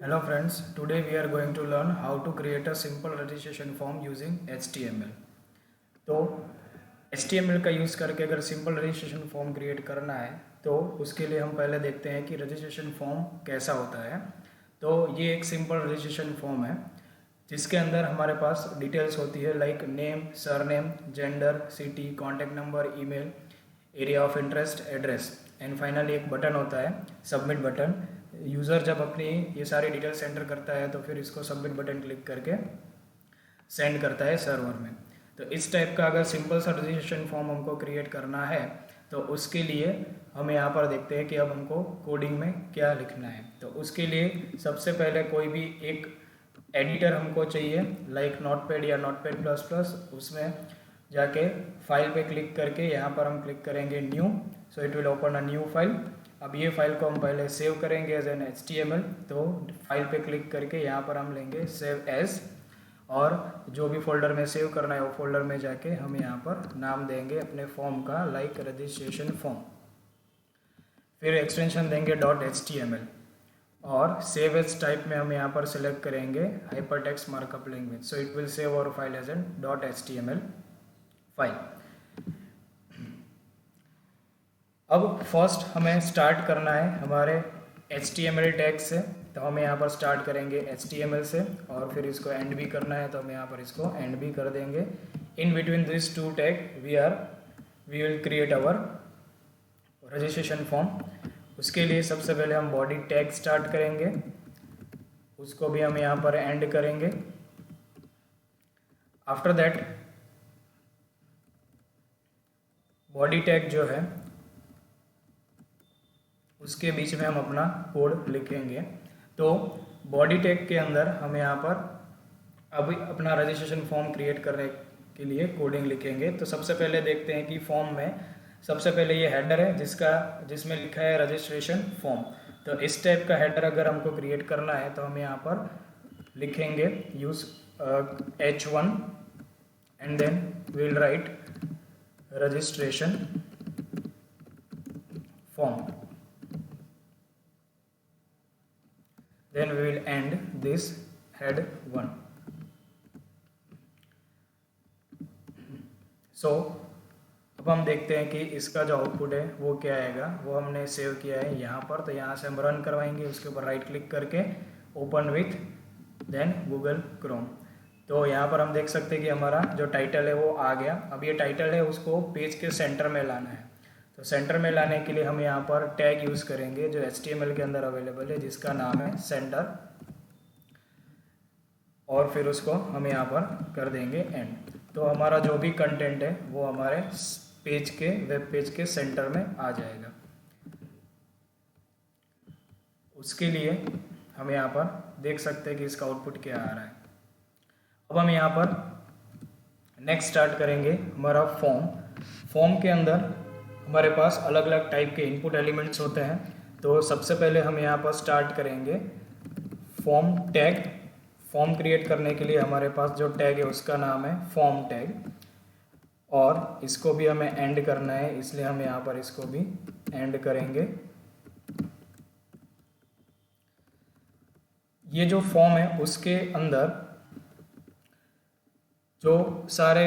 Hello friends, today we are going to learn how to create a simple registration form using HTML. तो HTML का use करके अगर simple registration form create करना है तो उसके लिए हम पहले देखते हैं कि रजिस्ट्रेशन फॉर्म कैसा होता है। तो ये एक सिंपल रजिस्ट्रेशन फॉर्म है जिसके अंदर हमारे पास डिटेल्स होती है like name, surname, gender, city, contact number, email, area of interest, address and finally एक बटन होता है सबमिट बटन। यूज़र जब अपनी ये सारी डिटेल्स एंटर करता है तो फिर इसको सबमिट बटन क्लिक करके सेंड करता है सर्वर में। तो इस टाइप का अगर सिंपल सा रजिस्ट्रेशन फॉर्म हमको क्रिएट करना है तो उसके लिए हम यहाँ पर देखते हैं कि अब हमको कोडिंग में क्या लिखना है। तो उसके लिए सबसे पहले कोई भी एक एडिटर हमको चाहिए लाइक नोटपैड या नोटपैड प्लस प्लस। उसमें जाके फाइल पे क्लिक करके यहाँ पर हम क्लिक करेंगे new, so it will open a new file. अब ये फाइल को हम पहले सेव करेंगे एज एन HTML। तो फाइल पे क्लिक करके यहाँ पर हम लेंगे सेव एज और जो भी फोल्डर में सेव करना है वो फोल्डर में जाके हम यहाँ पर नाम देंगे अपने फॉर्म का लाइक रजिस्ट्रेशन फॉर्म। फिर एक्सटेंशन देंगे .html और सेव एज टाइप में हम यहाँ पर सिलेक्ट करेंगे hypertext markup language, so it will save our file as an .html file. अब फर्स्ट हमें स्टार्ट करना है हमारे HTML टैग से। तो हम यहाँ पर स्टार्ट करेंगे HTML से और फिर इसको एंड भी करना है तो हम यहाँ पर इसको एंड भी कर देंगे। In between this two tag we will create our registration form. उसके लिए सबसे पहले हम बॉडी टैग स्टार्ट करेंगे, उसको भी हम यहाँ पर एंड करेंगे। आफ्टर दैट बॉडी टैग जो है उसके बीच में हम अपना कोड लिखेंगे। तो बॉडी टैग के अंदर हम यहाँ पर अभी अपना रजिस्ट्रेशन फॉर्म क्रिएट करने के लिए कोडिंग लिखेंगे। तो सबसे पहले देखते हैं कि फॉर्म में सबसे पहले ये हेडर है जिसमें लिखा है रजिस्ट्रेशन फॉर्म। तो इस टाइप का हेडर अगर हमको क्रिएट करना है तो हम यहाँ पर लिखेंगे use H1 and then we will write registration form, then we will end this head 1. So अब हम देखते हैं कि इसका जो आउटपुट है वो क्या आएगा। वो हमने सेव किया है यहाँ पर, तो यहाँ से हम रन करवाएंगे। उसके ऊपर राइट क्लिक करके open with then Google Chrome. तो यहाँ पर हम देख सकते हैं कि हमारा जो टाइटल है वो आ गया। अब ये टाइटल है उसको पेज के सेंटर में लाना है। तो सेंटर में लाने के लिए हम यहाँ पर टैग यूज़ करेंगे जो HTML के अंदर अवेलेबल है जिसका नाम है सेंटर, और फिर उसको हम यहाँ पर कर देंगे एंड। तो हमारा जो भी कंटेंट है वो हमारे वेब पेज के सेंटर में आ जाएगा। उसके लिए हम यहाँ पर देख सकते हैं कि इसका आउटपुट क्या आ रहा है। अब हम यहाँ पर नेक्स्ट स्टार्ट करेंगे हमारा फॉर्म के अंदर हमारे पास अलग अलग टाइप के इनपुट एलिमेंट्स होते हैं। तो सबसे पहले हम यहाँ पर स्टार्ट करेंगे फॉर्म टैग। फॉर्म क्रिएट करने के लिए हमारे पास जो टैग है उसका नाम है फॉर्म टैग, और इसको भी हमें एंड करना है इसलिए हम यहाँ पर इसको भी एंड करेंगे। ये जो फॉर्म है उसके अंदर जो सारे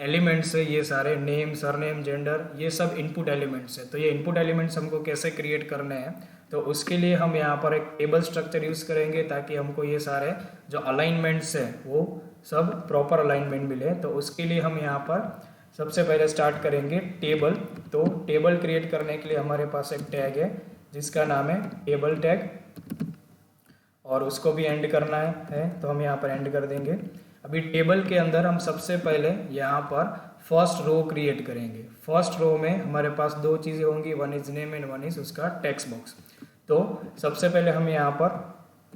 एलिमेंट्स है, ये सारे नेम, सरनेम, जेंडर, ये सब इनपुट एलिमेंट्स है। तो ये इनपुट एलिमेंट्स हमको कैसे क्रिएट करने हैं, तो उसके लिए हम यहाँ पर एक टेबल स्ट्रक्चर यूज़ करेंगे ताकि हमको ये सारे जो अलाइनमेंट्स है वो सब प्रॉपर अलाइनमेंट मिले। तो उसके लिए हम यहाँ पर सबसे पहले स्टार्ट करेंगे टेबल। तो टेबल क्रिएट करने के लिए हमारे पास एक टैग है जिसका नाम है टेबल टैग, और उसको भी एंड करना है तो हम यहाँ पर एंड कर देंगे। अभी टेबल के अंदर हम सबसे पहले यहाँ पर फर्स्ट रो क्रिएट करेंगे। फर्स्ट रो में हमारे पास दो चीज़ें होंगी, one is name and one is उसका टेक्स्ट बॉक्स। तो सबसे पहले हम यहाँ पर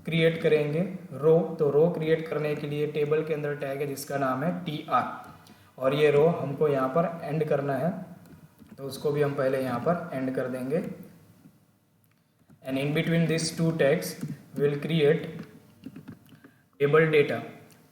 क्रिएट करेंगे रो। तो रो क्रिएट करने के लिए टेबल के अंदर टैग है जिसका नाम है TR, और ये रो हमको यहाँ पर एंड करना है तो उसको भी हम पहले यहाँ पर एंड कर देंगे। And in between this two tags will create table data.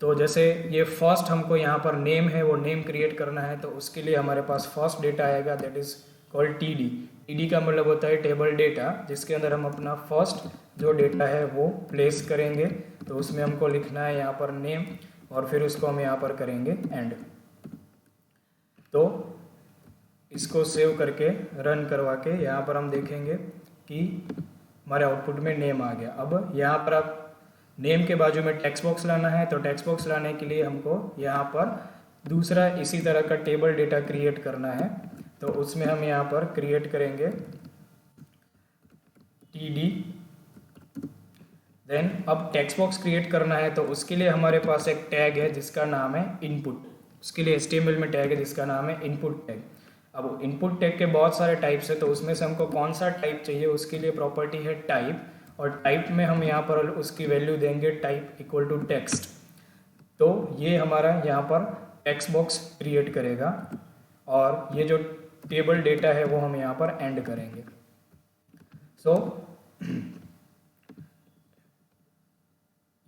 तो जैसे ये फर्स्ट हमको यहाँ पर नेम है वो नेम क्रिएट करना है तो उसके लिए हमारे पास फर्स्ट डेटा आएगा that is called TD। TD का मतलब होता है टेबल डेटा, जिसके अंदर हम अपना फर्स्ट जो डेटा है वो प्लेस करेंगे। तो उसमें हमको लिखना है यहाँ पर नेम और फिर उसको हम यहाँ पर करेंगे एंड। तो इसको सेव करके रन करवा के यहाँ पर हम देखेंगे कि हमारे आउटपुट में नेम आ गया। अब यहाँ पर आप नेम के बाजू में टेक्स्ट बॉक्स लाना है, तो टेक्स्ट बॉक्स लाने के लिए हमको यहाँ पर दूसरा इसी तरह का टेबल डेटा क्रिएट करना है। तो उसमें हम यहाँ पर क्रिएट करेंगे टीडी। देन अब टेक्स्ट बॉक्स क्रिएट करना है, तो उसके लिए हमारे पास एक टैग है जिसका नाम है इनपुट। उसके लिए HTML में टैग है जिसका नाम है इनपुट टैग। अब इनपुट टैग के बहुत सारे टाइप्स है, तो उसमें से हमको कौन सा टाइप चाहिए उसके लिए प्रॉपर्टी है टाइप, और टाइप में हम यहाँ पर उसकी वैल्यू देंगे टाइप इक्वल टू टेक्स्ट। तो ये हमारा यहाँ पर टेक्स्ट बॉक्स क्रिएट करेगा और ये जो टेबल डेटा है वो हम यहाँ पर एंड करेंगे। सो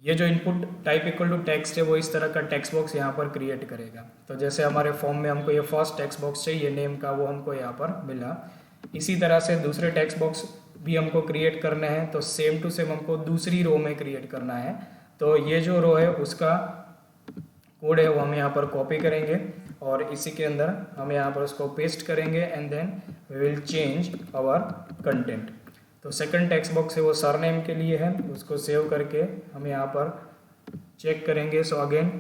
ये जो input type equal to text है वो इस तरह का टेक्स्ट बॉक्स यहाँ पर क्रिएट करेगा। तो जैसे हमारे फॉर्म में हमको ये फर्स्ट टेक्स्ट बॉक्स चाहिए नेम का, वो हमको यहाँ पर मिला। इसी तरह से दूसरे टेक्स्ट बॉक्स भी हमको क्रिएट करने हैं, तो सेम टू सेम हमको दूसरी रो में क्रिएट करना है। तो ये जो रो है उसका कोड है वो हम यहाँ पर कॉपी करेंगे और इसी के अंदर हम यहाँ पर उसको पेस्ट करेंगे and then we will change our content. तो सेकंड टेक्स्ट बॉक्स है वो सरनेम के लिए है, उसको सेव करके हम यहाँ पर चेक करेंगे। सो अगेन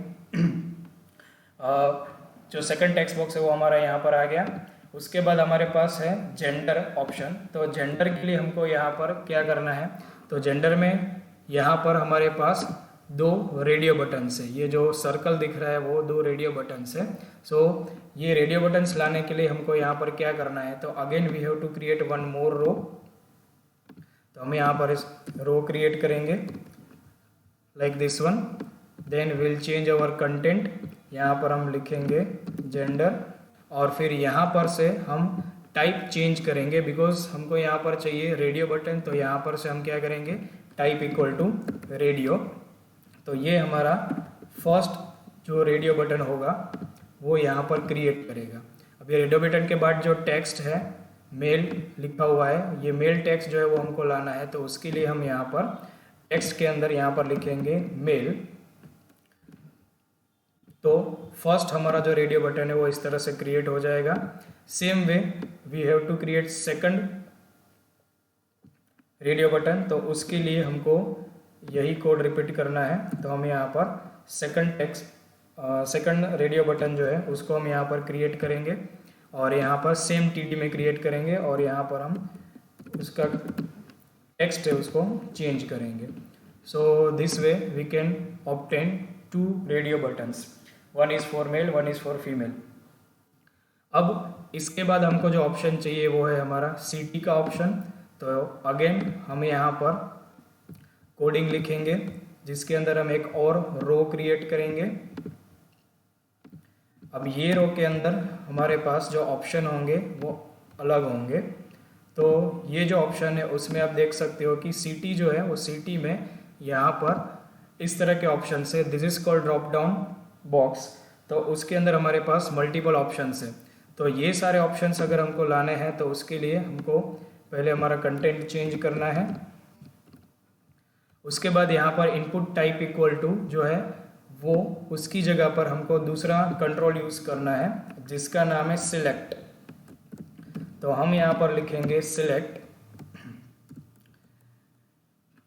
जो सेकंड टेक्स्ट बॉक्स है वो हमारा यहाँ पर आ गया। उसके बाद हमारे पास है जेंडर ऑप्शन। तो जेंडर के लिए हमको यहाँ पर क्या करना है, तो जेंडर में यहाँ पर हमारे पास 2 रेडियो बटन्स है। ये जो सर्कल दिख रहा है वो 2 रेडियो बटन्स है। सो ये रेडियो बटन्स लाने के लिए हमको यहाँ पर क्या करना है, तो again we have to create one more row. तो हम यहाँ पर इस रो क्रिएट करेंगे like this one. Then will change our content, यहाँ पर हम लिखेंगे जेंडर और फिर यहाँ पर से हम टाइप चेंज करेंगे बिकॉज हमको यहाँ पर चाहिए रेडियो बटन। तो यहाँ पर से हम क्या करेंगे टाइप इक्वल टू रेडियो। तो ये हमारा फर्स्ट जो रेडियो बटन होगा वो यहाँ पर क्रिएट करेगा। अब ये रेडियो बटन के बाद जो टेक्स्ट है मेल लिखा हुआ है, ये मेल टेक्स्ट जो है वो हमको लाना है। तो उसके लिए हम यहाँ पर टेक्स्ट के अंदर यहाँ पर लिखेंगे मेल। तो फर्स्ट हमारा जो रेडियो बटन है वो इस तरह से क्रिएट हो जाएगा। Same way we have to create second radio button. तो उसके लिए हमको यही कोड रिपीट करना है। तो हम यहाँ पर सेकंड रेडियो बटन जो है उसको हम यहाँ पर क्रिएट करेंगे और यहाँ पर सेम टीडी में क्रिएट करेंगे और यहाँ पर हम उसका टेक्स्ट है उसको चेंज करेंगे। So this way we can obtain 2 radio buttons, one is for male, one is for female. अब इसके बाद हमको जो ऑप्शन चाहिए वो है हमारा सिटी का ऑप्शन। तो अगेन हम यहाँ पर कोडिंग लिखेंगे जिसके अंदर हम एक और रो क्रिएट करेंगे। अब ये रो के अंदर हमारे पास जो ऑप्शन होंगे वो अलग होंगे। तो ये जो ऑप्शन है उसमें आप देख सकते हो कि सिटी जो है वो सिटी में यहाँ पर इस तरह के ऑप्शन है, this is called drop down box. तो उसके अंदर हमारे पास मल्टीपल ऑप्शंस है। तो ये सारे ऑप्शंस अगर हमको लाने हैं तो उसके लिए हमको पहले हमारा कंटेंट चेंज करना है। उसके बाद यहाँ पर इनपुट टाइप इक्वल टू जो है वो उसकी जगह पर हमको दूसरा कंट्रोल यूज़ करना है जिसका नाम है सिलेक्ट। तो हम यहाँ पर लिखेंगे सिलेक्ट।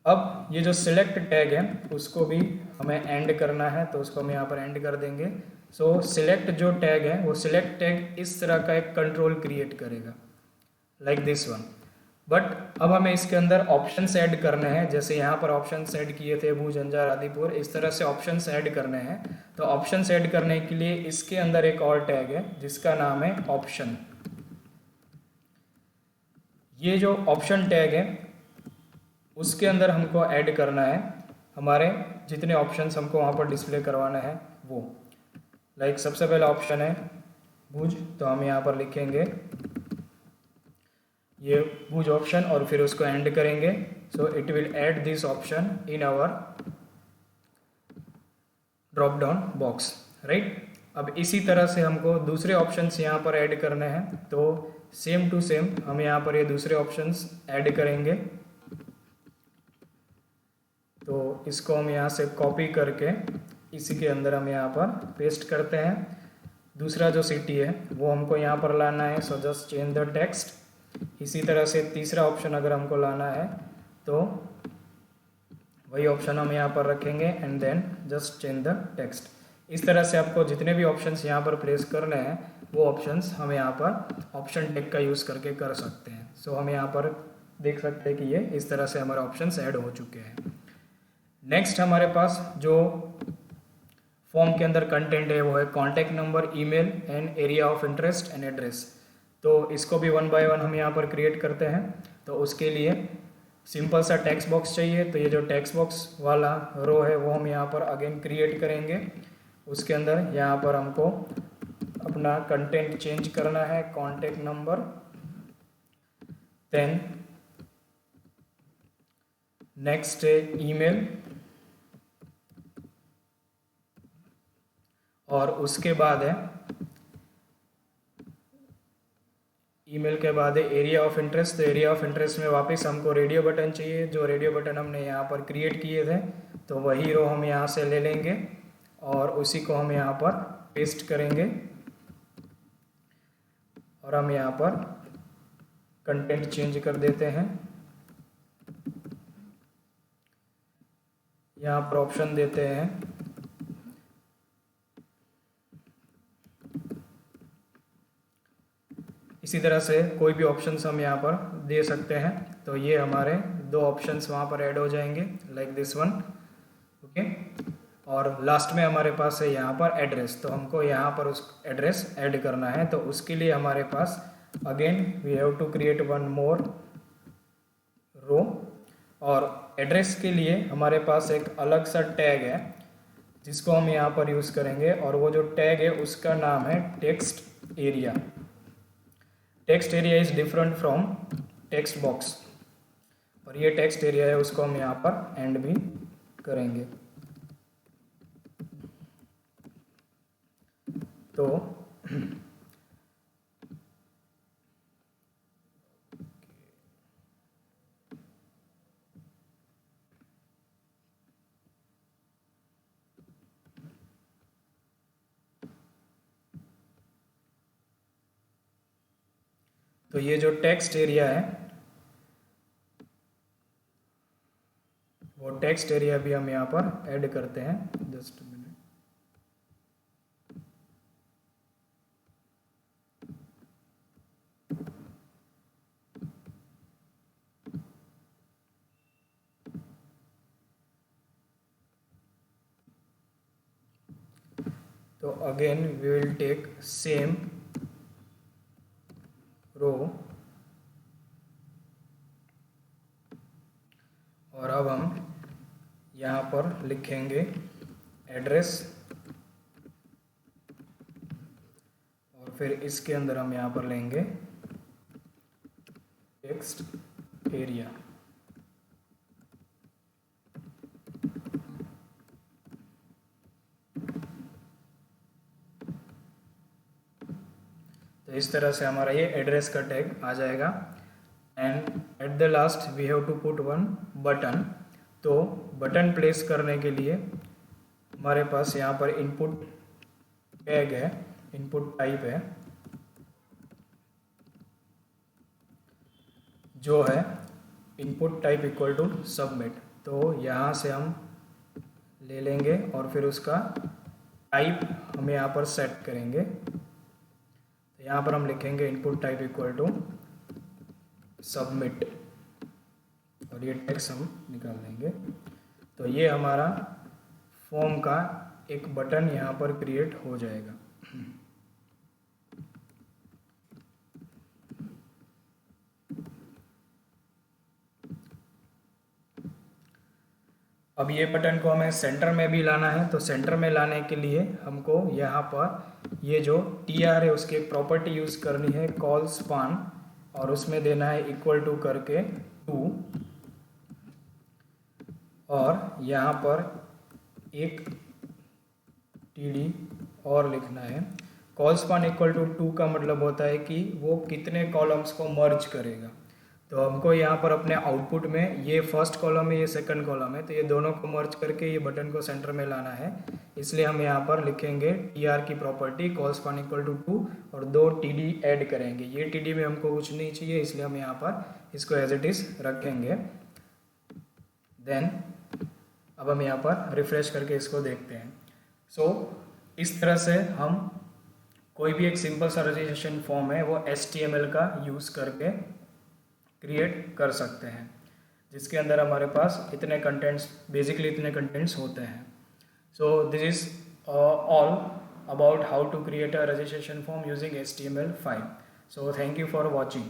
अब ये जो सिलेक्ट टैग है उसको भी हमें एंड करना है, तो उसको हम यहाँ पर एंड कर देंगे। सो सिलेक्ट जो टैग है वो सिलेक्ट टैग इस तरह का एक कंट्रोल क्रिएट करेगा लाइक दिस वन। बट अब हमें इसके अंदर ऑप्शंस ऐड करने हैं। जैसे यहाँ पर ऑप्शंस ऐड किए थे भूज, अंजार, आदिपुर, इस तरह से ऑप्शंस ऐड करने हैं। तो ऑप्शंस ऐड करने के लिए इसके अंदर एक और टैग है जिसका नाम है ऑप्शन। ये जो ऑप्शन टैग है उसके अंदर हमको ऐड करना है हमारे जितने ऑप्शंस हमको वहाँ पर डिस्प्ले करवाना है वो। लाइक सबसे पहला ऑप्शन है भूज, तो हम यहाँ पर लिखेंगे ये भूज ऑप्शन और फिर उसको एंड करेंगे। So it will add this option in our drop down box, right. अब इसी तरह से हमको दूसरे ऑप्शंस यहाँ पर ऐड करने हैं। तो सेम टू सेम हम यहाँ पर ये दूसरे ऑप्शंस ऐड करेंगे। तो इसको हम यहाँ से कॉपी करके इसी के अंदर हम यहाँ पर पेस्ट करते हैं। दूसरा जो सिटी है वो हमको यहाँ पर लाना है, so just change the text. इसी तरह से तीसरा ऑप्शन अगर हमको लाना है तो वही ऑप्शन हम यहाँ पर रखेंगे and then just change the text. इस तरह से आपको जितने भी ऑप्शंस यहाँ पर प्लेस करने हैं वो ऑप्शंस हम यहाँ पर ऑप्शन टैग का यूज़ करके कर सकते हैं। सो हम यहाँ पर देख सकते हैं कि ये इस तरह से हमारे ऑप्शंस ऐड हो चुके हैं। नेक्स्ट हमारे पास जो फॉर्म के अंदर कंटेंट है वो है contact number, email and area of interest and address. तो इसको भी 1 बाय 1 हम यहाँ पर क्रिएट करते हैं। तो उसके लिए सिंपल सा टेक्स्ट बॉक्स चाहिए। तो ये जो टेक्स्ट बॉक्स वाला रो है वो हम यहाँ पर अगेन क्रिएट करेंगे। उसके अंदर यहाँ पर हमको अपना कंटेंट चेंज करना है, कॉन्टैक्ट नंबर, देन नेक्स्ट है ईमेल, और उसके बाद है ईमेल के बाद है एरिया ऑफ इंटरेस्ट। तो एरिया ऑफ इंटरेस्ट में वापस हमको रेडियो बटन चाहिए, जो रेडियो बटन हमने यहाँ पर क्रिएट किए थे। तो वही रो हम यहाँ से ले लेंगे और उसी को हम यहाँ पर पेस्ट करेंगे और हम यहाँ पर कंटेंट चेंज कर देते हैं। यहाँ पर ऑप्शन देते हैं इसी तरह से कोई भी ऑप्शंस हम यहाँ पर दे सकते हैं। तो ये हमारे 2 ऑप्शंस वहाँ पर ऐड हो जाएंगे लाइक दिस वन, ओके। और लास्ट में हमारे पास है यहाँ पर एड्रेस। तो हमको यहाँ पर उस एड्रेस ऐड करना है। तो उसके लिए हमारे पास again we have to create 1 more row. और एड्रेस के लिए हमारे पास एक अलग सा टैग है जिसको हम यहाँ पर यूज़ करेंगे, और वो जो टैग है उसका नाम है text area. Text area is different from text box, और ये टेक्स्ट एरिया है उसको हम यहाँ पर एंड भी करेंगे। तो ये जो टेक्स्ट एरिया है वो टेक्स्ट एरिया भी हम यहाँ पर ऐड करते हैं। Just minute. तो again we will take same row, और अब हम यहाँ पर लिखेंगे एड्रेस, और फिर इसके अंदर हम यहाँ पर लेंगे टेक्स्ट एरिया। तो इस तरह से हमारा ये एड्रेस का टैग आ जाएगा। And at the last we have to put 1 button. तो बटन प्लेस करने के लिए हमारे पास यहाँ पर इनपुट टैग है, इनपुट टाइप है जो है input type equal to submit. तो यहाँ से हम ले लेंगे और फिर उसका टाइप हम यहाँ पर सेट करेंगे। तो यहाँ पर हम लिखेंगे input type equal to submit, और ये टेक्स्ट हम निकाल देंगे। तो ये हमारा फॉर्म का एक बटन यहाँ पर क्रिएट हो जाएगा। अब ये बटन को हमें सेंटर में भी लाना है। तो सेंटर में लाने के लिए हमको यहाँ पर ये जो TR है उसकी एक प्रॉपर्टी यूज़ करनी है कॉल स्पान, और उसमें देना है इक्वल टू करके 2, और यहाँ पर एक TD और लिखना है कॉल स्पान इक्वल टू 2 का मतलब होता है कि वो कितने कॉलम्स को मर्ज करेगा। तो हमको यहाँ पर अपने आउटपुट में ये फर्स्ट कॉलम है, ये सेकंड कॉलम है, तो ये दोनों को मर्ज करके ये बटन को सेंटर में लाना है। इसलिए हम यहाँ पर लिखेंगे TR की property col span equal to 2 और 2 TD ऐड करेंगे। ये TD में हमको कुछ नहीं चाहिए, इसलिए हम यहाँ पर इसको एज इट इज़ रखेंगे। देन अब हम यहाँ पर रिफ्रेश करके इसको देखते हैं। सो इस तरह से हम कोई भी एक सिंपल सा रजिस्ट्रेशन फॉर्म है वो HTML का यूज़ करके क्रिएट कर सकते हैं, जिसके अंदर हमारे पास इतने कंटेंट्स, बेसिकली इतने कंटेंट्स होते हैं। So this is all about how to create a registration form using HTML5. So thank you for watching.